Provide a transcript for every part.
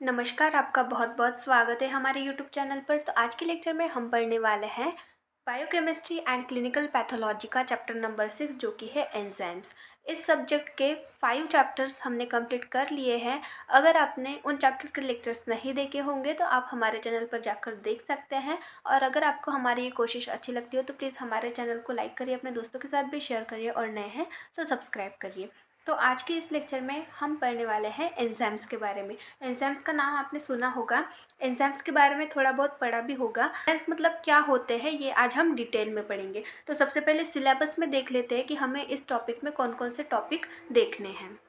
नमस्कार, आपका बहुत-बहुत स्वागत है हमारे यूट्यूब चैनल पर। तो आज के लेक्चर में हम पढ़ने वाले हैं बायोकेमिस्ट्री एंड क्लिनिकल पैथोलॉजी का चैप्टर नंबर 6 जो कि है एंजाइम्स। इस सब्जेक्ट के 5 चैप्टर्स हमने कंप्लीट कर लिए हैं। अगर आपने उन चैप्टर के लेक्चर्स नहीं देखे होंगे तो आप हमारे चैनल पर जाकर देख सकते हैं। और अगर आपको हमारी ये कोशिश अच्छी लगती हो तो प्लीज़ हमारे चैनल को लाइक करिए, अपने दोस्तों के साथ भी शेयर करिए और नए हैं तो सब्सक्राइब करिए। तो आज के इस लेक्चर में हम पढ़ने वाले हैं एंजाइम्स के बारे में। एंजाइम्स का नाम आपने सुना होगा, एंजाइम्स के बारे में थोड़ा बहुत पढ़ा भी होगा। एंजाइम्स मतलब क्या होते हैं ये आज हम डिटेल में पढ़ेंगे। तो सबसे पहले सिलेबस में देख लेते हैं कि हमें इस टॉपिक में कौन कौन से टॉपिक देखने हैं।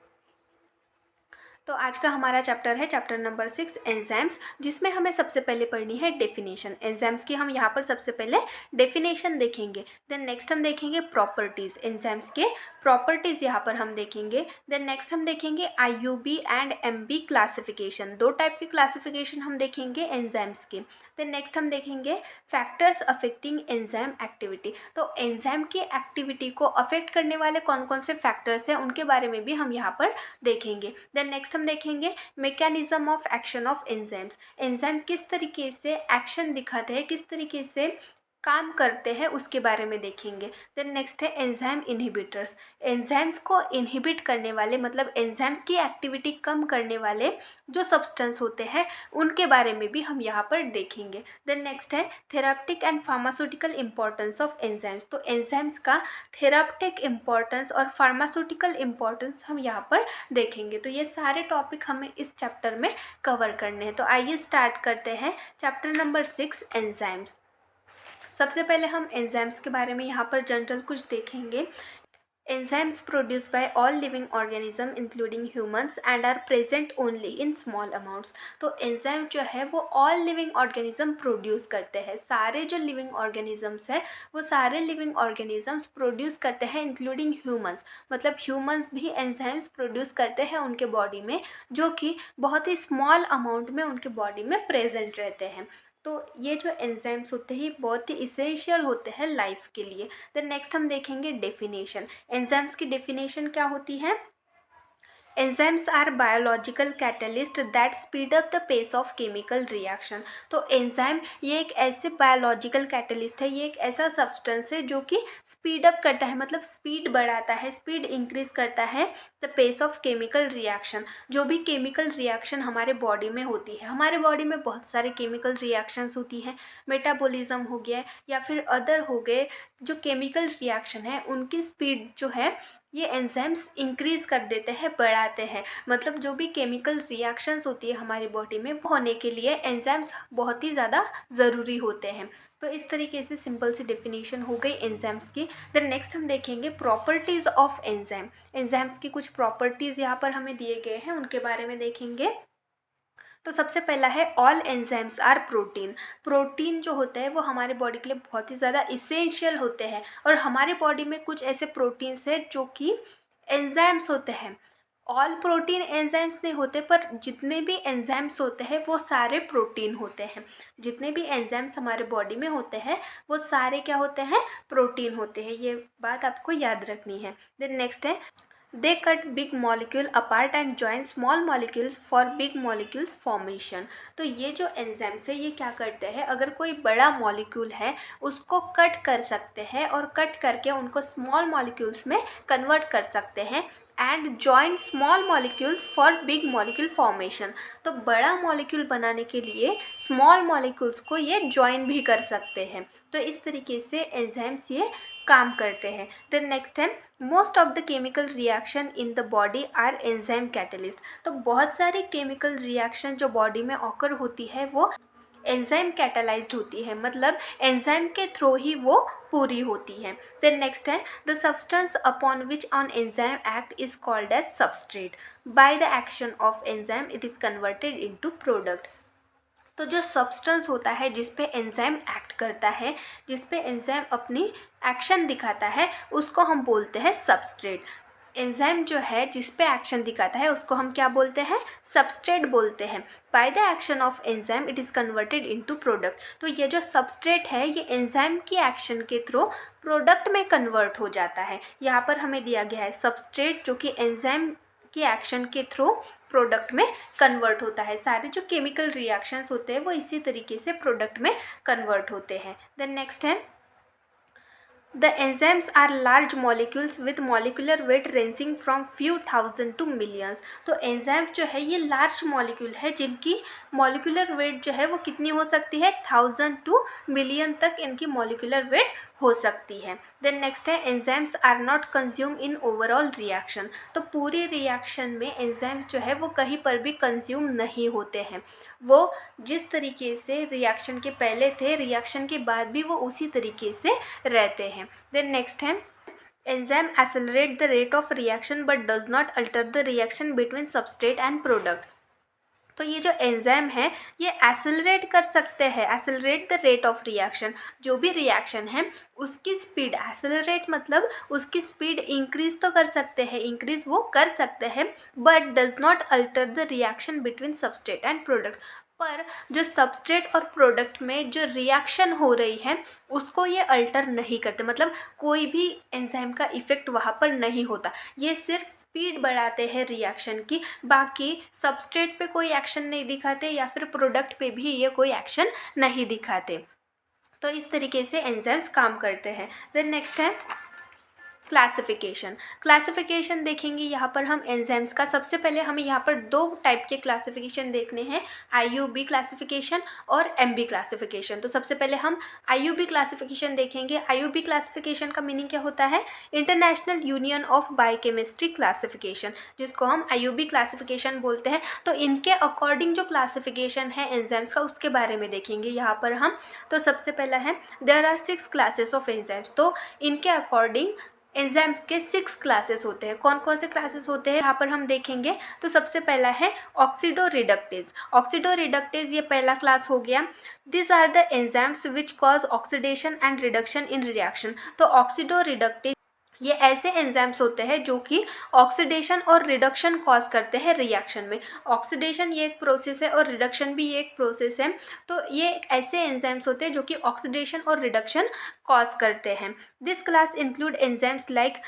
तो आज का हमारा चैप्टर है चैप्टर नंबर 6 एंजाइम्स, जिसमें हमें सबसे पहले पढ़नी है डेफिनेशन। एंजाइम्स की हम यहाँ पर सबसे पहले डेफिनेशन देखेंगे। देन नेक्स्ट हम देखेंगे प्रॉपर्टीज, एंजाइम्स के प्रॉपर्टीज यहाँ पर हम देखेंगे। देन नेक्स्ट हम देखेंगे IUB एंड MB क्लासिफिकेशन, दो टाइप की क्लासिफिकेशन हम देखेंगे एंजाइम्स के। देन नेक्स्ट हम देखेंगे फैक्टर्स अफेक्टिंग एंजाइम एक्टिविटी। तो एंजाइम की एक्टिविटी को अफेक्ट करने वाले कौन कौन से फैक्टर्स हैं उनके बारे में भी हम यहाँ पर देखेंगे। देन नेक्स्ट हम देखेंगे mechanism of action of enzymes. Enzyme किस तरीके से एक्शन दिखाते हैं, किस तरीके से काम करते हैं उसके बारे में देखेंगे। देन नेक्स्ट है एंजाइम इनहिबिटर्स। एंजाइम्स को इनहिबिट करने वाले मतलब एंजाइम्स की एक्टिविटी कम करने वाले जो सब्सटेंस होते हैं उनके बारे में भी हम यहाँ पर देखेंगे। देन नेक्स्ट है therapeutic and pharmaceutical importance of enzymes. तो एंजाइम्स का थेराप्टिक इम्पोर्टेंस और फार्मास्यूटिकल इम्पोर्टेंस हम यहाँ पर देखेंगे। तो ये सारे टॉपिक हमें इस चैप्टर में कवर करने हैं। तो आइए स्टार्ट करते हैं चैप्टर नंबर 6 एंजाइम्स। सबसे पहले हम एंजाइम्स के बारे में यहाँ पर जनरल कुछ देखेंगे। Enzymes produce by all living organism including humans and are present only in small amounts. तो एंजाइम जो है वो ऑल लिविंग ऑर्गेनिज्म प्रोड्यूस करते हैं। सारे जो लिविंग ऑर्गेनिजम्स है वो सारे लिविंग ऑर्गेनिजम्स प्रोड्यूस करते हैं इंक्लूडिंग ह्यूमंस। मतलब ह्यूमंस भी एंजाइम्स प्रोड्यूस करते हैं उनके बॉडी में, जो कि बहुत ही स्मॉल अमाउंट में उनके बॉडी में प्रेजेंट रहते हैं। तो ये जो एंजाइम्स होते हैं बहुत ही इसेंशियल होते हैं लाइफ के लिए। देन नेक्स्ट हम देखेंगे डेफिनेशन। एंजाइम्स की डेफिनेशन क्या होती है? Enzymes are biological catalyst that speed up the pace of chemical reaction. तो एंजाइम ये एक ऐसे बायोलॉजिकल कैटलिस्ट है, ये एक ऐसा सब्सटेंस है जो कि स्पीड अप करता है, मतलब स्पीड बढ़ाता है, स्पीड इंक्रीज करता है the pace of chemical reaction. जो भी केमिकल रिएक्शन हमारे बॉडी में होती है, हमारे बॉडी में बहुत सारे केमिकल रिएक्शंस होती हैं, मेटाबॉलिज्म हो गया या फिर अदर हो गए, जो केमिकल रिएक्शन है उनकी स्पीड जो है ये एंजाइम्स इंक्रीज कर देते हैं, बढ़ाते हैं। मतलब जो भी केमिकल रिएक्शंस होती है हमारी बॉडी में वो होने के लिए एंजाइम्स बहुत ही ज़्यादा ज़रूरी होते हैं। तो इस तरीके से सिंपल सी डेफिनेशन हो गई एंजाइम्स की। देन नेक्स्ट हम देखेंगे प्रॉपर्टीज़ ऑफ एंजाइम। एंजाइम्स की कुछ प्रॉपर्टीज़ यहाँ पर हमें दिए गए हैं, उनके बारे में देखेंगे। तो सबसे पहला है all enzymes are protein. Protein जो होता है वो हमारे बॉडी के लिए बहुत ही ज़्यादा इसेंशियल होते हैं। और हमारे बॉडी में कुछ ऐसे प्रोटीन्स हैं जो कि एंजाइम्स होते हैं। ऑल प्रोटीन एंजाइम्स नहीं होते, पर जितने भी एंजाइम्स होते हैं वो सारे प्रोटीन होते हैं। जितने भी एंजाइम्स हमारे बॉडी में होते हैं वो सारे क्या होते हैं? प्रोटीन होते हैं। ये बात आपको याद रखनी है। देन नेक्स्ट है they cut big molecule apart and join small molecules for big molecules formation। तो ये जो एंजाइम्स है ये क्या करते हैं, अगर कोई बड़ा मॉलिक्यूल है उसको कट कर सकते हैं और कट करके उनको स्मॉल मॉलिक्यूल्स में कन्वर्ट कर सकते हैं and join small molecules for big molecule formation. तो बड़ा मॉलिक्यूल बनाने के लिए स्मॉल मॉलिक्यूल्स को ये जॉइन भी कर सकते हैं। तो इस तरीके से एंजाइम्स ये काम करते हैं। देन नेक्स्ट है most of the chemical reaction in the body are enzyme catalyst. तो बहुत सारी केमिकल रिएक्शन जो बॉडी में ऑकर होती है वो एंजाइम कैटालाइज्ड होती है, मतलब एंजाइम के थ्रू ही वो पूरी होती है। देन नेक्स्ट है the substance upon which on enzyme act is called as substrate. By the action of enzyme it is converted into product. तो जो सब्सटेंस होता है जिस पे एंजाइम एक्ट करता है, जिस पे एंजाइम अपनी एक्शन दिखाता है, उसको हम बोलते हैं सबस्ट्रेट। एंजाइम जो है जिस पे एक्शन दिखाता है उसको हम क्या बोलते हैं? सबस्ट्रेट बोलते हैं। Bye the action of enzyme it is converted into product. तो ये जो सबस्ट्रेट है ये एंजाइम की एक्शन के थ्रू प्रोडक्ट में कन्वर्ट हो जाता है। यहाँ पर हमें दिया गया है सबस्ट्रेट जो कि एंजाइम की एक्शन के थ्रू प्रोडक्ट में कन्वर्ट होता है। सारे जो केमिकल रिएक्शंस होते हैं वो इसी तरीके से प्रोडक्ट में कन्वर्ट होते हैं। देन नेक्स्ट है The enzymes are large molecules with molecular weight ranging from few thousand to millions। तो enzymes जो है ये large molecule है जिनकी molecular weight जो है वो कितनी हो सकती है 1000 to million तक इनकी molecular weight हो सकती है। देन नेक्स्ट है enzymes are not consumed in overall reaction। तो पूरी रिएक्शन में enzymes जो है वो कहीं पर भी कंज्यूम नहीं होते हैं, वो जिस तरीके से रिएक्शन के पहले थे रिएक्शन के बाद भी वो उसी तरीके से रहते हैं। देन नेक्स्ट है enzyme accelerate the rate of reaction but does not alter the reaction between substrate and product. तो ये जो एंजाइम है ये एक्सेलरेट कर सकते हैं, accelerate the rate of reaction, जो भी रिएक्शन है उसकी स्पीड, एक्सेलरेट मतलब उसकी स्पीड इंक्रीज तो कर सकते हैं, इंक्रीज वो कर सकते हैं, but does not alter the reaction between substrate and product. पर जो सबस्ट्रेट और प्रोडक्ट में जो रिएक्शन हो रही है उसको ये अल्टर नहीं करते, मतलब कोई भी एंजाइम का इफेक्ट वहाँ पर नहीं होता, ये सिर्फ स्पीड बढ़ाते हैं रिएक्शन की, बाकी सबस्ट्रेट पे कोई एक्शन नहीं दिखाते या फिर प्रोडक्ट पे भी ये कोई एक्शन नहीं दिखाते। तो इस तरीके से एंजाइम्स काम करते हैं। देन नेक्स्ट है क्लासिफिकेशन। क्लासिफिकेशन देखेंगे यहाँ पर हम एंजाइम्स का। सबसे पहले हमें यहाँ पर दो टाइप के क्लासिफिकेशन देखने हैं, IUB क्लासिफिकेशन और MB क्लासिफिकेशन। तो सबसे पहले हम IUB क्लासिफिकेशन देखेंगे। IUB क्लासिफिकेशन का मीनिंग क्या होता है? International union of biochemistry classification, जिसको हम IUB क्लासिफिकेशन बोलते हैं। तो इनके अकॉर्डिंग जो क्लासिफिकेशन है एंजाइम्स का उसके बारे में देखेंगे यहाँ पर हम। तो सबसे पहला है there are 6 classes of enzymes. तो इनके अकॉर्डिंग एंजाइम्स के 6 क्लासेस होते हैं। कौन कौन से क्लासेस होते हैं यहाँ पर हम देखेंगे। तो सबसे पहला है ऑक्सीडो रिडक्टेज। ऑक्सीडो रिडक्टेज ये पहला क्लास हो गया। This are the enzymes which cause oxidation and reduction in reaction. तो ऑक्सीडो रिडक्टेज ये ऐसे एंजाइम्स होते हैं जो कि ऑक्सीडेशन और रिडक्शन कॉज करते हैं रिएक्शन में। ऑक्सीडेशन ये एक प्रोसेस है और रिडक्शन भी ये एक प्रोसेस है। तो ये ऐसे एंजाइम्स होते हैं जो कि ऑक्सीडेशन और रिडक्शन कॉज करते हैं। This class include enzymes like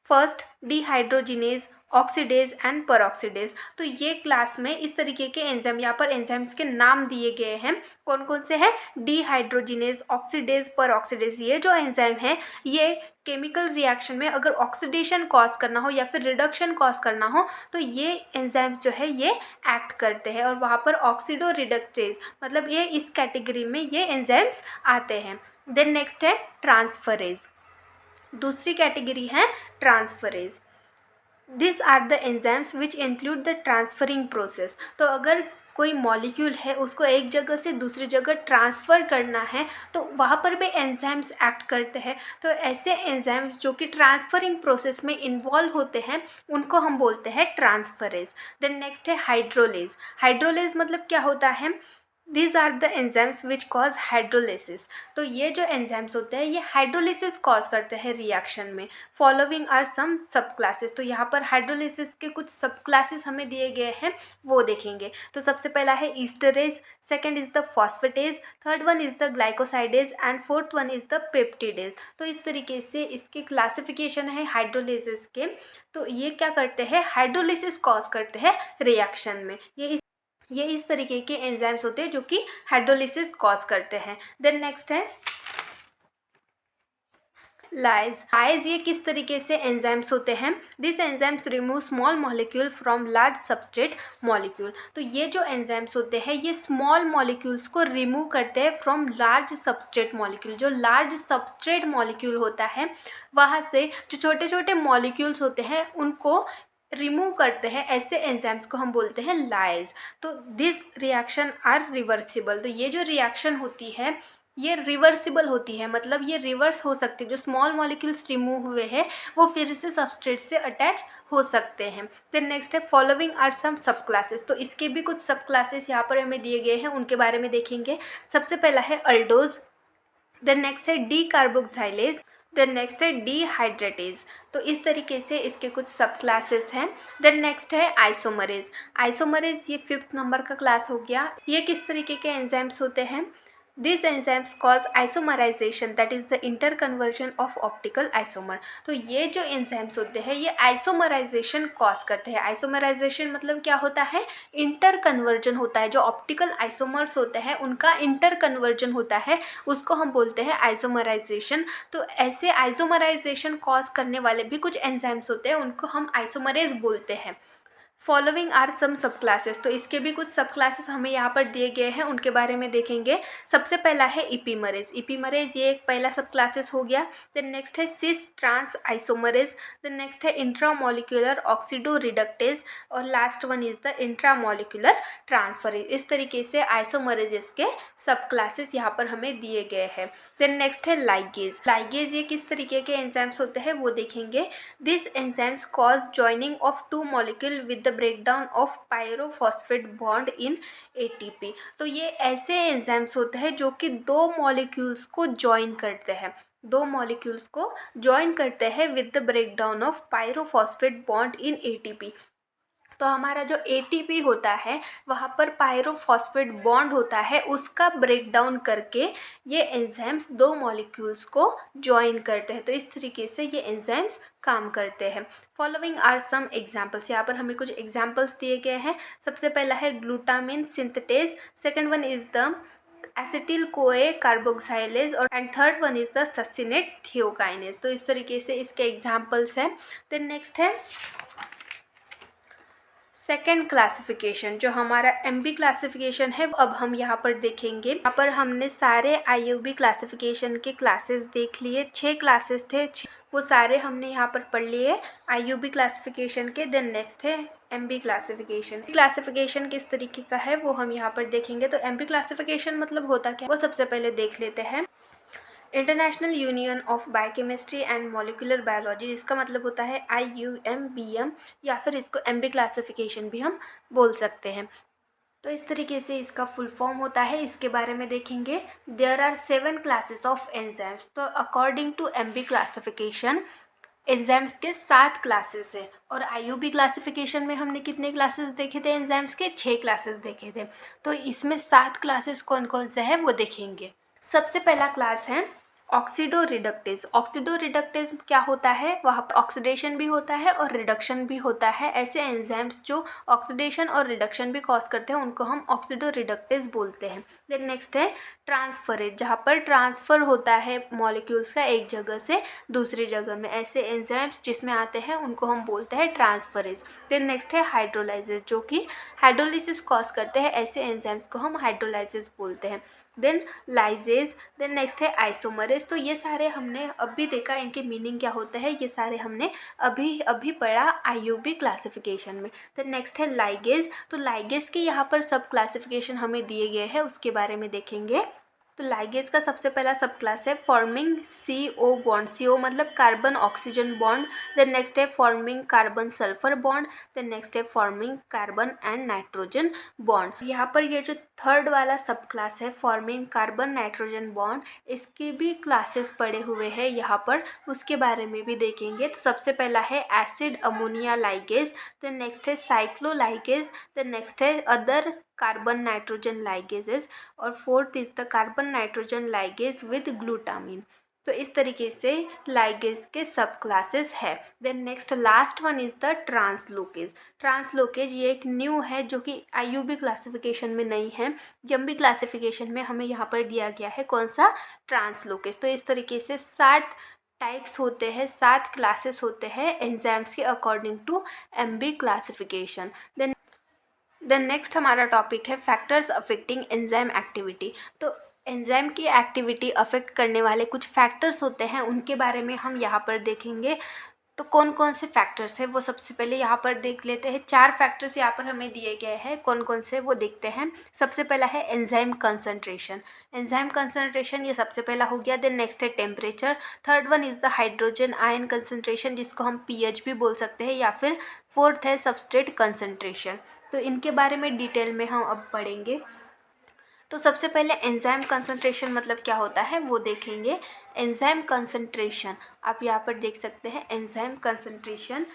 first dehydrogenase, oxidase and peroxidase. तो ये क्लास में इस तरीके के एंजाइम, यहाँ पर एंजाइम्स के नाम दिए गए हैं। कौन कौन से हैं? Dehydrogenase, oxidase, peroxidase. ये जो एंजाइम है ये केमिकल रिएक्शन में अगर ऑक्सीडेशन कॉज करना हो या फिर रिडक्शन कॉज करना हो तो ये एंजाइम्स जो है ये एक्ट करते हैं, और वहाँ पर ऑक्सीडो रिडक्टेज मतलब ये इस कैटेगरी में ये एंजाइम्स आते हैं। देन नेक्स्ट है ट्रांसफरेज। दूसरी कैटेगरी है transferase. This are the enzymes which include the transferring process. तो अगर कोई मॉलिक्यूल है उसको एक जगह से दूसरी जगह ट्रांसफ़र करना है तो वहाँ पर भी एंजाइम्स एक्ट करते हैं। तो ऐसे एंजाइम्स जो कि ट्रांसफरिंग प्रोसेस में इन्वॉल्व होते हैं उनको हम बोलते हैं ट्रांसफरेज। देन नेक्स्ट है हाइड्रोलेज। हाइड्रोलेज मतलब क्या होता है? These are the enzymes which cause hydrolysis। तो ये जो एंजाइम्स होते हैं ये हाइड्रोलिसिस कॉज करते हैं रिएक्शन में। फॉलोइंग आर सम सब क्लासेस। तो यहाँ पर हाइड्रोलिसिस के कुछ सब क्लासेस हमें दिए गए हैं वो देखेंगे। तो सबसे पहला है esterase, second is the phosphatase, third one is the glycosidase and fourth one is the peptidase. तो इस तरीके से इसके क्लासिफिकेशन है हाइड्रोलिसिस के। तो ये क्या करते हैं? हाइड्रोलिसिस कॉज करते हैं रिएक्शन में। ये इस तरीके के एंजाइम्स होते हैं जो कि हाइड्रोलिसिस कॉज करते हैं। देन नेक्स्ट है लाइज। लाइज ये किस तरीके से एंजाइम्स होते हैं? This enzymes remove small molecule from large substrate molecule. तो ये जो एंजाइम्स होते हैं ये स्मॉल मॉलिक्यूल्स को रिमूव करते हैं फ्रॉम लार्ज सबस्ट्रेट मॉलिक्यूल। जो लार्ज सबस्ट्रेट मॉलिक्यूल होता है वहाँ से जो छोटे छोटे मॉलिक्यूल्स होते हैं उनको रिमूव करते हैं। ऐसे एंजाइम्स को हम बोलते हैं लाइज। तो दिस रिएक्शन आर रिवर्सिबल। तो ये जो रिएक्शन होती है ये रिवर्सिबल होती है, मतलब ये रिवर्स हो सकती है। जो स्मॉल मॉलिक्यूल्स रिमूव हुए हैं वो फिर से सबस्ट्रेट से अटैच हो सकते हैं। देन नेक्स्ट है फॉलोइंग आर सम सब क्लासेस। तो इसके भी कुछ सब क्लासेस यहाँ पर हमें दिए गए हैं, उनके बारे में देखेंगे। सबसे पहला है अल्डोज, देन नेक्स्ट है डी कार्बोक्साइलेज, देन नेक्स्ट है डीहाइड्रेटेज। तो इस तरीके से इसके कुछ सब क्लासेस हैं। देन नेक्स्ट है आइसोमरेज। आइसोमरेज ये 5th नंबर का क्लास हो गया। ये किस तरीके के एंजाइम्स होते हैं? This enzymes cause isomerization, that is the inter conversion of optical isomer. तो ये जो एंजाइम्स होते हैं ये आइसोमराइजेशन कॉज करते हैं। आइसोमराइजेशन मतलब क्या होता है, इंटर कन्वर्जन होता है। जो ऑप्टिकल आइसोमर्स होते हैं उनका इंटर कन्वर्जन होता है, उसको हम बोलते हैं आइसोमराइजेशन। तो ऐसे आइसोमराइजेशन कॉज करने वाले भी कुछ एंजाइम्स होते हैं, उनको हम आइसोमरेज बोलते हैं। फॉलोइंग आर सम सब क्लासेस, तो इसके भी कुछ सब क्लासेस हमें यहाँ पर दिए गए हैं, उनके बारे में देखेंगे। सबसे पहला है इपीमरेज। इपीमरेज ये एक पहला सब क्लासेस हो गया। देन नेक्स्ट है cis trans isomerase. Then next है इंट्रामोलिकुलर ऑक्सीडो रिडक्टेज, और last one is the intramolecular transferase. इस तरीके से आइसोमरेजेस के सब क्लासेस यहाँ पर हमें दिए गए हैं। देन नेक्स्ट है लाइगेज। लाइगेज ये किस तरीके के एंजाइम्स होते हैं वो देखेंगे। This enzymes cause joining of two molecule with the breakdown of pyrophosphate bond in ATP. तो ये ऐसे एंजाइम्स होते हैं जो कि दो मॉलिक्यूल्स को जॉइन करते हैं, दो मॉलिक्यूल्स को जॉइन करते हैं with the breakdown of pyrophosphate bond in ATP. तो हमारा जो एटीपी होता है वहाँ पर पायरोफॉस्फेट बॉन्ड होता है, उसका ब्रेक डाउन करके ये एंजाइम्स दो मॉलिक्यूल्स को जॉइन करते हैं। तो इस तरीके से ये एंजाइम्स काम करते हैं। फॉलोइंग आर सम एग्जाम्पल्स, यहाँ पर हमें कुछ एग्जाम्पल्स दिए गए हैं। सबसे पहला है glutamine synthetase, second one is the acetyl CoA carboxylase, और and third one is the succinate thiokinase. तो इस तरीके से इसके एग्जाम्पल्स हैं। देन नेक्स्ट है सेकेंड क्लासिफिकेशन, जो हमारा एमबी क्लासिफिकेशन है, अब हम यहाँ पर देखेंगे। यहाँ पर हमने सारे आईयूबी क्लासिफिकेशन के क्लासेस देख लिए। 6 क्लासेस थे, वो सारे हमने यहाँ पर पढ़ लिए आईयूबी क्लासिफिकेशन के। देन नेक्स्ट है एमबी क्लासिफिकेशन। क्लासिफिकेशन किस तरीके का है वो हम यहाँ पर देखेंगे। तो एमबी क्लासिफिकेशन मतलब होता क्या, वो सबसे पहले देख लेते हैं। International union of biochemistry and molecular biology, इसका मतलब होता है IUMBM, या फिर इसको एमबी क्लासिफिकेशन भी हम बोल सकते हैं। तो इस तरीके से इसका फुल फॉर्म होता है, इसके बारे में देखेंगे। There are 7 classes of enzymes. तो according to MB classification enzymes के 7 क्लासेस है, और आईयूबी क्लासिफिकेशन में हमने कितने क्लासेस देखे थे एंजाइम्स के, 6 क्लासेस देखे थे। तो इसमें 7 क्लासेस कौन कौन से हैं वो देखेंगे। सबसे पहला क्लास है ऑक्सीडो रिडक्टेज। ऑक्सीडो रिडक्टेज क्या होता है, वहाँ पर ऑक्सीडेशन भी होता है और रिडक्शन भी होता है। ऐसे एंजाइम्स जो ऑक्सीडेशन और रिडक्शन भी कॉज करते हैं उनको हम ऑक्सीडो रिडक्टेज बोलते हैं। देन नेक्स्ट है ट्रांसफरेज, जहाँ पर ट्रांसफ़र होता है मॉलिक्यूल्स का एक जगह से दूसरी जगह में। ऐसे एंजाइम्स जिसमें आते हैं उनको हम बोलते हैं ट्रांसफरेज। देन नेक्स्ट है हाइड्रोलाइसिस, जो कि हाइड्रोलिसिस कॉज करते हैं। ऐसे एंजाइम्स को हम हाइड्रोलाइसिस बोलते हैं। देन लाइजेज, देन नेक्स्ट है आइसोमरेज। तो ये सारे हमने अभी देखा, इनके मीनिंग क्या होता है ये सारे हमने अभी अभी पढ़ा आईयूबी क्लासिफिकेशन में। देन नेक्स्ट है लाइगेज। तो लाइगेज के यहाँ पर सब क्लासिफिकेशन हमें दिए गए हैं, उसके बारे में देखेंगे। तो लाइगेज का सबसे पहला सब क्लास है फॉर्मिंग CO बॉन्ड। CO मतलब carbon oxygen bond. Then next है forming carbon sulphur bond. Then next है forming carbon and nitrogen bond. यहाँ पर ये जो थर्ड वाला सब क्लास है फॉर्मिंग कार्बन नाइट्रोजन बॉन्ड, इसके भी क्लासेस पड़े हुए हैं यहाँ पर, उसके बारे में भी देखेंगे। तो सबसे पहला है acid ammonia ligase. Then next है साइक्लोलाइगेज। देन नेक्स्ट है अदर कार्बन नाइट्रोजन लाइगेजेस, और fourth is the carbon nitrogen ligase with glutamine. तो इस तरीके से लाइगेज के सब क्लासेस है। Then next last one is the translocase. Translocase ये एक न्यू है जो कि आईयूबी क्लासिफिकेशन में नहीं है, एमबी क्लासिफिकेशन में हमें यहाँ पर दिया गया है। कौन सा, ट्रांसलोकेज। तो इस तरीके से 7 टाइप्स होते हैं, 7 क्लासेस होते हैं एंजाइम्स के according to MB classification. Then next हमारा टॉपिक है फैक्टर्स अफेक्टिंग एंजाइम एक्टिविटी। तो एंजाइम की एक्टिविटी अफेक्ट करने वाले कुछ फैक्टर्स होते हैं, उनके बारे में हम यहाँ पर देखेंगे। तो कौन कौन से फैक्टर्स हैं वो सबसे पहले यहाँ पर देख लेते हैं। 4 फैक्टर्स यहाँ पर हमें दिए गए हैं, कौन कौन से वो देखते हैं। सबसे पहला है एंजाइम कंसंट्रेशन। एंजाइम कंसंट्रेशन ये सबसे पहला हो गया। देन नेक्स्ट है temperature. Third one is the hydrogen ion concentration, जिसको हम pH भी बोल सकते हैं, या फिर फोर्थ है सबस्ट्रेट कंसंट्रेशन। तो इनके बारे में डिटेल में हम अब पढ़ेंगे। तो सबसे पहले एंजाइम कंसंट्रेशन मतलब क्या होता है वो देखेंगे। एंजाइम कंसंट्रेशन आप यहाँ पर देख सकते हैं। Enzyme concentration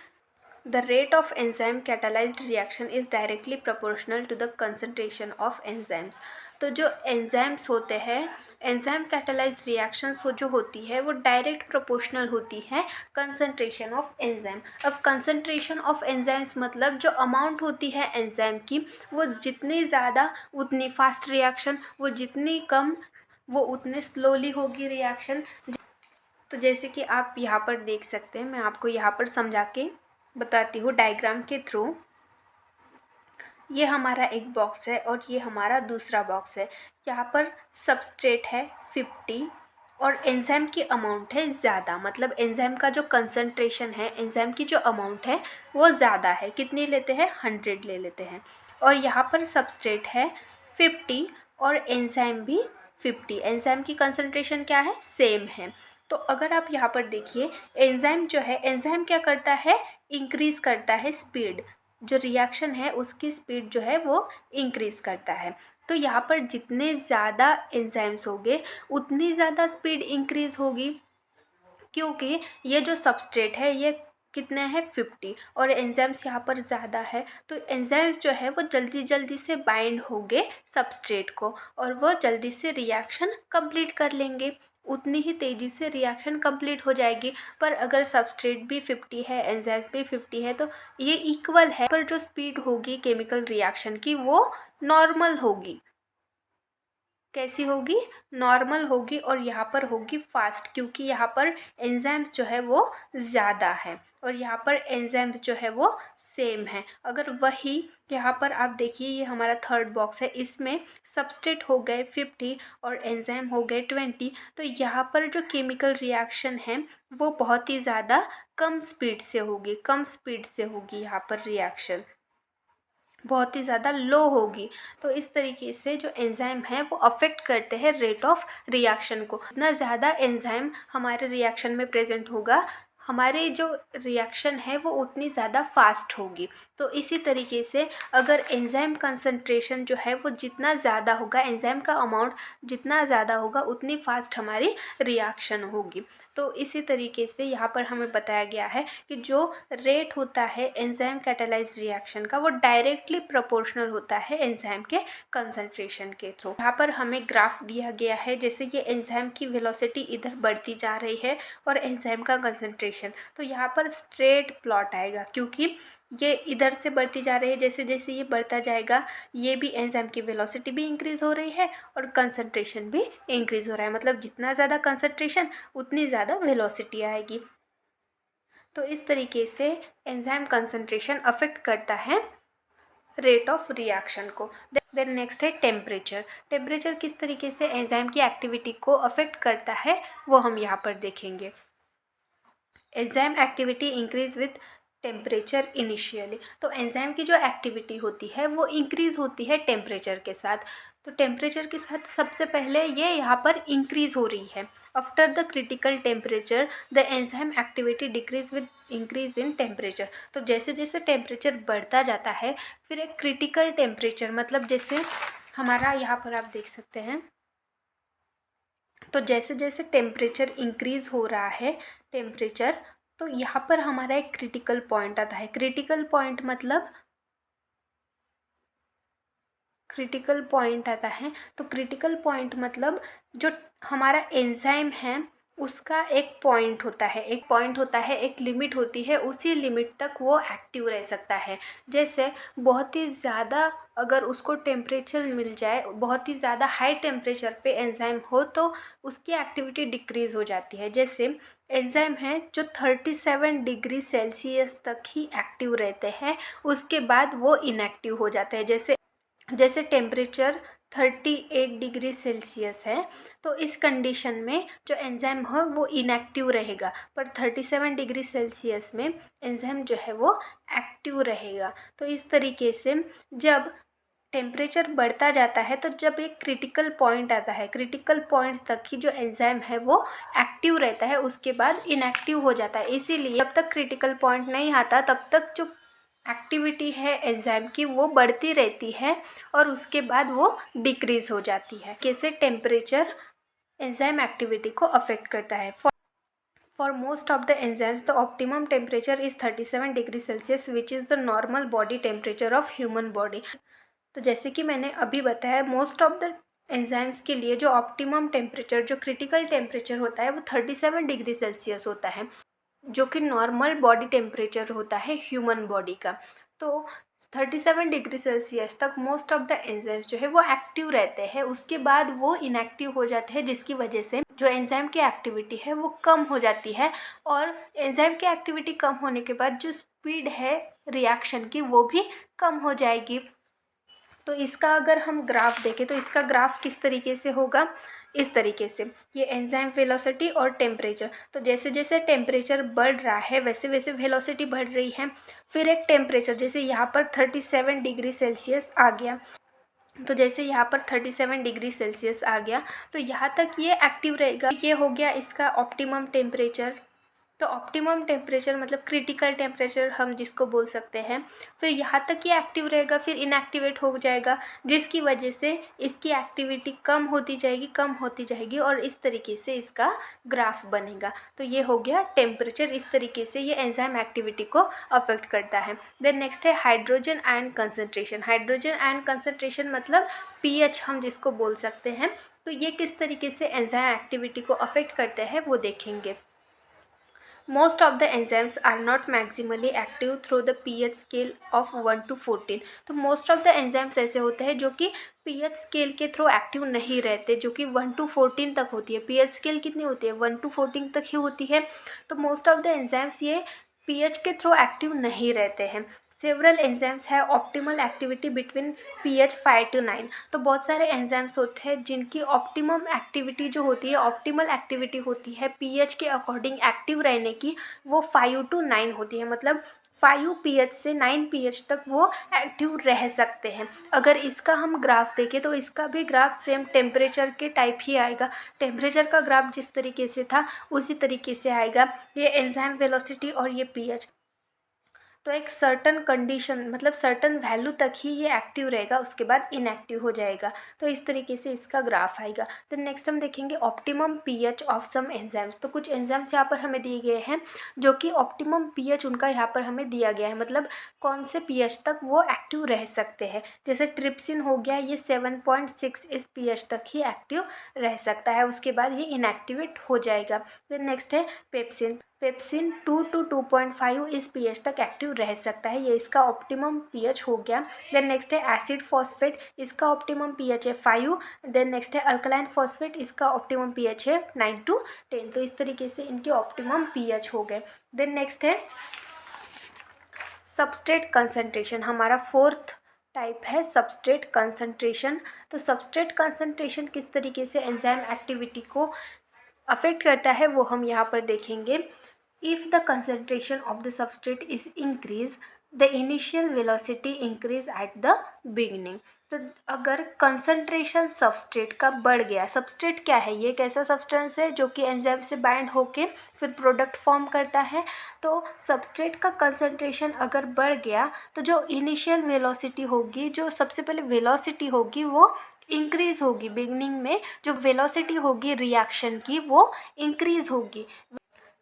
The rate of enzyme catalyzed reaction is directly proportional to the concentration of enzymes. तो जो एंजाइम्स होते हैं, एंजाइम कैटालाइज रिएक्शंस जो होती है वो डायरेक्ट प्रोपोर्शनल होती है कंसंट्रेशन ऑफ एंजाइम। अब कंसंट्रेशन ऑफ एंजाइम्स मतलब जो अमाउंट होती है एंजाइम की, वो जितनी ज़्यादा उतनी फास्ट रिएक्शन, वो जितनी कम वो उतने स्लोली होगी रिएक्शन। तो जैसे कि आप यहाँ पर देख सकते हैं, मैं आपको यहाँ पर समझा के बताती हूँ डायग्राम के थ्रू। ये हमारा एक बॉक्स है और ये हमारा दूसरा बॉक्स है। यहाँ पर सबस्ट्रेट है 50 और एंजाइम की अमाउंट है ज़्यादा, मतलब एंजाइम का जो कंसंट्रेशन है, एंजाइम की जो अमाउंट है वो ज़्यादा है। कितनी लेते हैं? 100 ले लेते हैं। और यहाँ पर सबस्ट्रेट है 50 और एंजाइम भी 50। एंजाइम की कंसंट्रेशन क्या है? सेम है। तो अगर आप यहाँ पर देखिए, एंजाइम जो है, एंजाइम क्या करता है? इंक्रीज़ करता है स्पीड। जो रिएक्शन है उसकी स्पीड जो है वो इंक्रीज़ करता है। तो यहाँ पर जितने ज़्यादा एंजाइम्स होंगे उतनी ज़्यादा स्पीड इंक्रीज़ होगी, क्योंकि ये जो सबस्ट्रेट है ये कितने हैं? 50 और एंजाइम्स यहाँ पर ज़्यादा है। तो एंजाइम्स जो है वो जल्दी जल्दी से बाइंड होंगे सबस्ट्रेट को और वो जल्दी से रिएक्शन कंप्लीट कर लेंगे, उतनी ही तेज़ी से रिएक्शन कंप्लीट हो जाएगी। पर अगर सबस्ट्रेट भी 50 है, एंजाइम्स भी 50 है, तो ये इक्वल है, पर जो स्पीड होगी केमिकल रिएक्शन की वो नॉर्मल होगी। कैसी होगी? नॉर्मल होगी। और यहाँ पर होगी फास्ट, क्योंकि यहाँ पर एंजाइम्स जो है वो ज़्यादा है और यहाँ पर एंजाइम्स जो है वो सेम है। अगर वही यहाँ पर आप देखिए, ये हमारा थर्ड बॉक्स है, इसमें सबस्ट्रेट हो गए 50 और एंजाइम हो गए 20। तो यहाँ पर जो केमिकल रिएक्शन है वो बहुत ही ज़्यादा कम स्पीड से होगी, कम स्पीड से होगी। यहाँ पर रिएक्शन बहुत ही ज़्यादा लो होगी। तो इस तरीके से जो एंजाइम है वो अफेक्ट करते हैं रेट ऑफ रिएक्शन को। जितना ज़्यादा एंजाइम हमारे रिएक्शन में प्रेजेंट होगा, हमारी जो रिएक्शन है वो उतनी ज़्यादा फास्ट होगी। तो इसी तरीके से अगर एंजाइम कंसंट्रेशन जो है वो जितना ज़्यादा होगा, एंजाइम का अमाउंट जितना ज़्यादा होगा, उतनी फास्ट हमारी रिएक्शन होगी। तो इसी तरीके से यहाँ पर हमें बताया गया है कि जो रेट होता है एंजाइम कैटालाइज रिएक्शन का, वो डायरेक्टली प्रोपोर्शनल होता है एंजाइम के कंसंट्रेशन के थ्रू। यहाँ पर हमें ग्राफ दिया गया है, जैसे ये एंजाइम की वेलोसिटी इधर बढ़ती जा रही है और एंजाइम का कंसंट्रेशन, तो यहाँ पर स्ट्रेट प्लॉट आएगा, क्योंकि ये इधर से बढ़ती जा रही है। जैसे जैसे ये बढ़ता जाएगा, ये भी एंजाइम की वेलोसिटी भी इंक्रीज़ हो रही है और कंसंट्रेशन भी इंक्रीज़ हो रहा है। मतलब जितना ज़्यादा कंसंट्रेशन उतनी ज़्यादा वेलोसिटी आएगी। तो इस तरीके से एंजाइम कंसंट्रेशन अफेक्ट करता है रेट ऑफ रिएक्शन को। देन नेक्स्ट है टेम्परेचर। टेम्परेचर किस तरीके से एंजाइम की एक्टिविटी को अफेक्ट करता है वो हम यहाँ पर देखेंगे। Enzyme activity increase with temperature initially. तो एंजाइम की जो एक्टिविटी होती है वो इंक्रीज़ होती है टेम्परेचर के साथ। तो टेम्परेचर के साथ सबसे पहले ये यहाँ पर इंक्रीज़ हो रही है। After the critical temperature the enzyme activity decrease with increase in temperature. तो जैसे जैसे टेम्परेचर बढ़ता जाता है, फिर एक क्रिटिकल टेम्परेचर, मतलब जैसे हमारा यहाँ पर आप देख सकते हैं, तो जैसे जैसे टेम्परेचर इंक्रीज़ हो रहा है टेम्परेचर, तो यहाँ पर हमारा एक क्रिटिकल पॉइंट आता है। क्रिटिकल पॉइंट मतलब क्रिटिकल पॉइंट आता है। तो क्रिटिकल पॉइंट मतलब जो हमारा एंजाइम है उसका एक पॉइंट होता है, एक पॉइंट होता है, एक लिमिट होती है, उसी लिमिट तक वो एक्टिव रह सकता है। जैसे बहुत ही ज़्यादा अगर उसको टेम्परेचर मिल जाए, बहुत ही ज़्यादा हाई टेम्परेचर पे एंजाइम हो, तो उसकी एक्टिविटी डिक्रीज़ हो जाती है। जैसे एंजाइम है जो 37 डिग्री सेल्सियस तक ही एक्टिव रहते हैं, उसके बाद वो इनएक्टिव हो जाते हैं। जैसे जैसे टेम्परेचर 38 डिग्री सेल्सियस है, तो इस कंडीशन में जो एंजाइम है वो इनएक्टिव रहेगा, पर 37 डिग्री सेल्सियस में एंजाइम जो है वो एक्टिव रहेगा। तो इस तरीके से जब टेम्परेचर बढ़ता जाता है, तो जब एक क्रिटिकल पॉइंट आता है, क्रिटिकल पॉइंट तक ही जो एंजाइम है वो एक्टिव रहता है, उसके बाद इनएक्टिव हो जाता है। इसीलिए जब तक क्रिटिकल पॉइंट नहीं आता तब तक जो एक्टिविटी है एंजाइम की वो बढ़ती रहती है और उसके बाद वो डिक्रीज़ हो जाती है। कैसे टेम्परेचर एंजाइम एक्टिविटी को अफेक्ट करता है। For most of the enzymes, the optimum temperature is 37 degree Celsius which is the normal body temperature of human body. तो जैसे कि मैंने अभी बताया, मोस्ट ऑफ द एंजाइम्स के लिए जो ऑप्टिमम टेम्परेचर, जो क्रिटिकल टेम्परेचर होता है वो 37 डिग्री सेल्सियस होता है, जो कि नॉर्मल बॉडी टेम्परेचर होता है ह्यूमन बॉडी का। तो 37 डिग्री सेल्सियस तक मोस्ट ऑफ द एंजाइम्स जो है वो एक्टिव रहते हैं, उसके बाद वो इनएक्टिव हो जाते हैं, जिसकी वजह से जो एंजाइम की एक्टिविटी है वो कम हो जाती है। और एंजाइम की एक्टिविटी कम होने के बाद जो स्पीड है रिएक्शन की वो भी कम हो जाएगी। तो इसका अगर हम ग्राफ देखें तो इसका ग्राफ किस तरीके से होगा, इस तरीके से, ये एंजाइम वेलोसिटी और टेम्परेचर। तो जैसे जैसे टेम्परेचर बढ़ रहा है वैसे वैसे वेलोसिटी बढ़ रही है। फिर एक टेम्परेचर, जैसे यहाँ पर 37 डिग्री सेल्सियस आ गया, तो जैसे यहाँ पर 37 डिग्री सेल्सियस आ गया तो यहाँ तक ये एक्टिव रहेगा। ये हो गया इसका ऑप्टिमम टेम्परेचर। तो ऑप्टिमम टेम्परेचर मतलब क्रिटिकल टेम्परेचर हम जिसको बोल सकते हैं। फिर यहाँ तक ये एक्टिव रहेगा, फिर इनएक्टिवेट हो जाएगा, जिसकी वजह से इसकी एक्टिविटी कम होती जाएगी, कम होती जाएगी, और इस तरीके से इसका ग्राफ बनेगा। तो ये हो गया टेम्परेचर, इस तरीके से ये एंजाइम एक्टिविटी को अफेक्ट करता है। देन नेक्स्ट है hydrogen ion concentration. Hydrogen ion concentration मतलब पीएच हम जिसको बोल सकते हैं। तो ये किस तरीके से एंजाइम एक्टिविटी को अफेक्ट करते हैं वो देखेंगे। Most of the enzymes are not maximally active through the pH scale of 1 to 14. तो most of the enzymes ऐसे होते हैं जो कि pH स्केल के थ्रू एक्टिव नहीं रहते, जो कि 1 to 14 तक होती है। pH स्केल कितनी होती है, 1 to 14 तक ही होती है। तो मोस्ट ऑफ द एंजाइम्स ये pH के थ्रू एक्टिव नहीं रहते हैं। सेवरल एंजाइम्स है optimal activity between pH 5 to 9। तो बहुत सारे एंजाइम्स होते हैं जिनकी ऑप्टिमम एक्टिविटी जो होती है, ऑप्टिमल एक्टिविटी होती है pH के अकॉर्डिंग एक्टिव रहने की, वो 5 to 9 होती है। मतलब 5 pH से 9 pH तक वो एक्टिव रह सकते हैं। अगर इसका हम ग्राफ देखें तो इसका भी ग्राफ सेम टेम्परेचर के टाइप ही आएगा। टेम्परेचर का ग्राफ जिस तरीके से था उसी तरीके से आएगा, ये एंजाइम वेलोसिटी और ये pH। तो एक सर्टन कंडीशन मतलब सर्टन वैल्यू तक ही ये एक्टिव रहेगा, उसके बाद इनएक्टिव हो जाएगा। तो इस तरीके से इसका ग्राफ आएगा। तो नेक्स्ट हम देखेंगे optimum pH of some enzymes. तो कुछ एंजाइम्स यहाँ पर हमें दिए गए हैं जो कि ऑप्टिमम पीएच उनका यहाँ पर हमें दिया गया है, मतलब कौन से पीएच तक वो एक्टिव रह सकते हैं। जैसे ट्रिप्सिन हो गया, ये 7.6 इस पीएच तक ही एक्टिव रह सकता है, उसके बाद ये इनएक्टिवेट हो जाएगा। फिर नेक्स्ट है पेप्सिन। पेप्सिन 2 to 2.5 इस पीएच तक एक्टिव रह सकता है, ये इसका ऑप्टिमम पीएच हो गया। देन नेक्स्ट है एसिड फॉस्फेट, इसका ऑप्टिमम पीएच है 5। देन नेक्स्ट है अल्कलाइन फॉस्फेट, इसका ऑप्टिमम पीएच है 9 to 10। तो इस तरीके से इनके ऑप्टिमम पीएच हो गए। देन नेक्स्ट है सबस्ट्रेट कंसंट्रेशन, हमारा फोर्थ टाइप है सबस्ट्रेट कंसंट्रेशन। तो सबस्ट्रेट कंसंट्रेशन किस तरीके से एंजाइम एक्टिविटी को अफेक्ट करता है वो हम यहाँ पर देखेंगे। If the concentration of the substrate is increased, the initial velocity increase at the beginning। तो अगर कंसंट्रेशन सबस्ट्रेट का बढ़ गया, सबस्ट्रेट क्या है, ये एक ऐसा सब्सटेंस है जो कि एंजाइम से बाइंड होके फिर प्रोडक्ट फॉर्म करता है। तो सबस्ट्रेट का कंसंट्रेशन अगर बढ़ गया तो जो इनिशियल वेलोसिटी होगी, जो सबसे पहले वेलोसिटी होगी वो इंक्रीज होगी। बिगनिंग में जो वेलोसिटी होगी रिएक्शन की वो इंक्रीज होगी।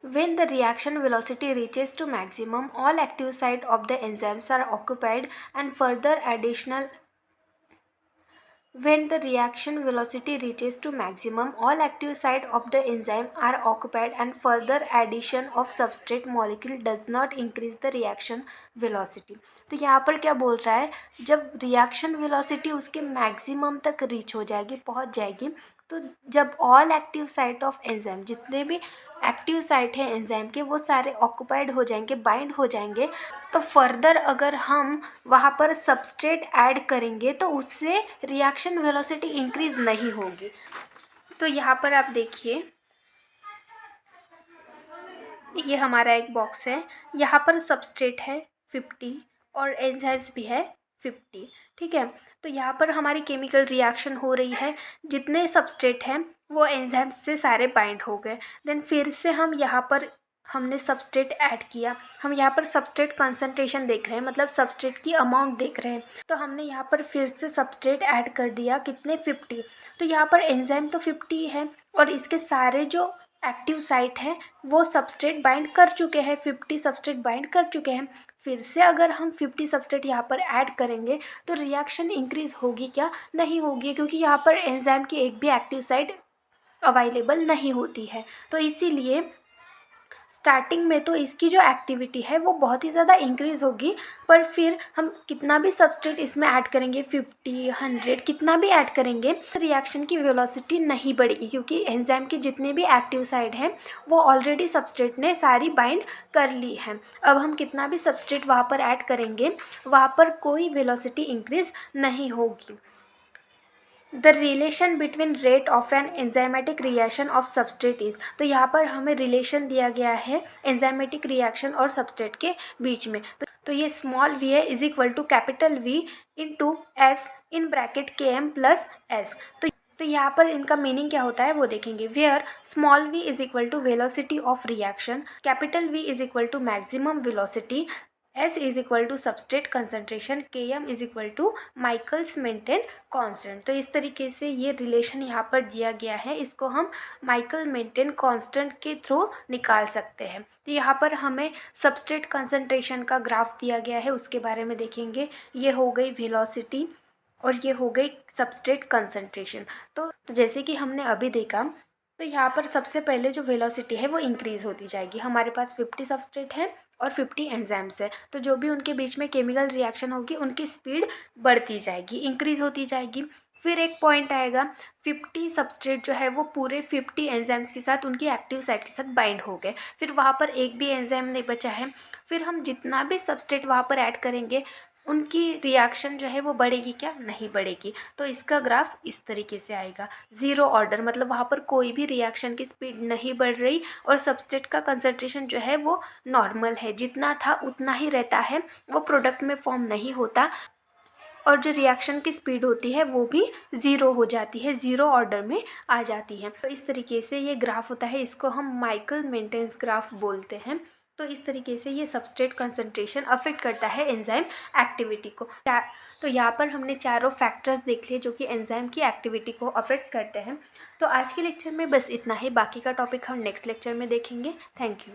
When the reaction velocity reaches to maximum, all active site of the enzymes are occupied and further additional When the reaction velocity reaches to maximum, all active site of the enzyme are occupied and further addition of substrate molecule does not increase the reaction velocity। तो यहाँ पर क्या बोल रहा है, जब reaction velocity उसके maximum तक रीच हो जाएगी, पहुँच जाएगी, तो जब all active site of enzyme, जितने भी एक्टिव साइट है एंजाइम के वो सारे ऑक्यूपाइड हो जाएंगे, बाइंड हो जाएंगे। तो फर्दर अगर हम वहाँ पर सबस्ट्रेट ऐड करेंगे तो उससे रिएक्शन वेलोसिटी इंक्रीज नहीं होगी। तो यहाँ पर आप देखिए, ये हमारा एक बॉक्स है, यहाँ पर सबस्ट्रेट है 50 और एंजाइम्स भी है 50, ठीक है। तो यहाँ पर हमारी केमिकल रिएक्शन हो रही है, जितने सबस्ट्रेट हैं वो एंजाइम्स से सारे बाइंड हो गए। देन फिर से हम यहाँ पर हमने सबस्ट्रेट ऐड किया, हम यहाँ पर सबस्ट्रेट कंसंट्रेशन देख रहे हैं, मतलब सबस्ट्रेट की अमाउंट देख रहे हैं। तो हमने यहाँ पर फिर से सबस्ट्रेट ऐड कर दिया, कितने 50। तो यहाँ पर एंजाइम तो 50 है और इसके सारे जो एक्टिव साइट है वो सबस्ट्रेट बाइंड कर चुके हैं, 50 सबस्ट्रेट बाइंड कर चुके हैं। फिर से अगर हम 50 सबस्ट्रेट यहाँ पर ऐड करेंगे तो रिएक्शन इंक्रीज होगी क्या? नहीं होगी, क्योंकि यहाँ पर एंजाइम की एक भी एक्टिव साइट अवेलेबल नहीं होती है। तो इसीलिए स्टार्टिंग में तो इसकी जो एक्टिविटी है वो बहुत ही ज़्यादा इंक्रीज़ होगी, पर फिर हम कितना भी सबस्ट्रेट इसमें ऐड करेंगे, 50, 100 कितना भी ऐड करेंगे, रिएक्शन की वेलोसिटी नहीं बढ़ेगी, क्योंकि एंजाइम के जितने भी एक्टिव साइट हैं वो ऑलरेडी सबस्ट्रेट ने सारी बाइंड कर ली है। अब हम कितना भी सबस्ट्रेट वहाँ पर ऐड करेंगे, वहाँ पर कोई वेलोसिटी इंक्रीज नहीं होगी। The relation between rate of an enzymatic reaction of substrate is, तो यहाँ पर हमें रिलेशन दिया गया है एंजाइमेटिक रिएक्शन और सबस्ट्रेट के बीच में। तो ये स्मॉल वी है is equal to capital V into S in bracket K M plus S. तो यहाँ पर इनका मीनिंग क्या होता है वो देखेंगे। Where small v is equal to velocity of reaction, capital V is equal to maximum velocity, S is equal to substrate concentration, Km is equal to Michaelis Menten constant. तो इस तरीके से ये रिलेशन यहाँ पर दिया गया है, इसको हम माइकल मेंटेन कांस्टेंट के थ्रू निकाल सकते हैं। तो यहाँ पर हमें सबस्ट्रेट कंसनट्रेशन का ग्राफ दिया गया है, उसके बारे में देखेंगे। ये हो गई वेलोसिटी और ये हो गई सबस्ट्रेट कंसनट्रेशन। तो जैसे कि हमने अभी देखा, तो यहाँ पर सबसे पहले जो वेलोसिटी है वो इंक्रीज़ होती जाएगी। हमारे पास 50 सबस्ट्रेट है और 50 एंजाइम्स है, तो जो भी उनके बीच में केमिकल रिएक्शन होगी उनकी स्पीड बढ़ती जाएगी, इंक्रीज़ होती जाएगी। फिर एक पॉइंट आएगा, 50 सबस्ट्रेट जो है वो पूरे 50 एंजाइम्स के साथ उनकी एक्टिव साइट के साथ बाइंड हो गए, फिर वहाँ पर एक भी एंजाइम नहीं बचा है। फिर हम जितना भी सबस्ट्रेट वहाँ पर ऐड करेंगे उनकी रिएक्शन जो है वो बढ़ेगी क्या? नहीं बढ़ेगी। तो इसका ग्राफ इस तरीके से आएगा, ज़ीरो ऑर्डर, मतलब वहाँ पर कोई भी रिएक्शन की स्पीड नहीं बढ़ रही और सबस्ट्रेट का कंसंट्रेशन जो है वो नॉर्मल है, जितना था उतना ही रहता है, वो प्रोडक्ट में फॉर्म नहीं होता और जो रिएक्शन की स्पीड होती है वो भी ज़ीरो हो जाती है, ज़ीरो ऑर्डर में आ जाती है। तो इस तरीके से ये ग्राफ होता है, इसको हम माइकल मेंटेन ग्राफ बोलते हैं। तो इस तरीके से ये सबस्ट्रेट कंसंट्रेशन अफेक्ट करता है एंजाइम एक्टिविटी को। तो यहाँ पर हमने चारों फैक्टर्स देख लिए जो कि एंजाइम की एक्टिविटी को अफेक्ट करते हैं। तो आज के लेक्चर में बस इतना ही, बाकी का टॉपिक हम नेक्स्ट लेक्चर में देखेंगे। Thank you.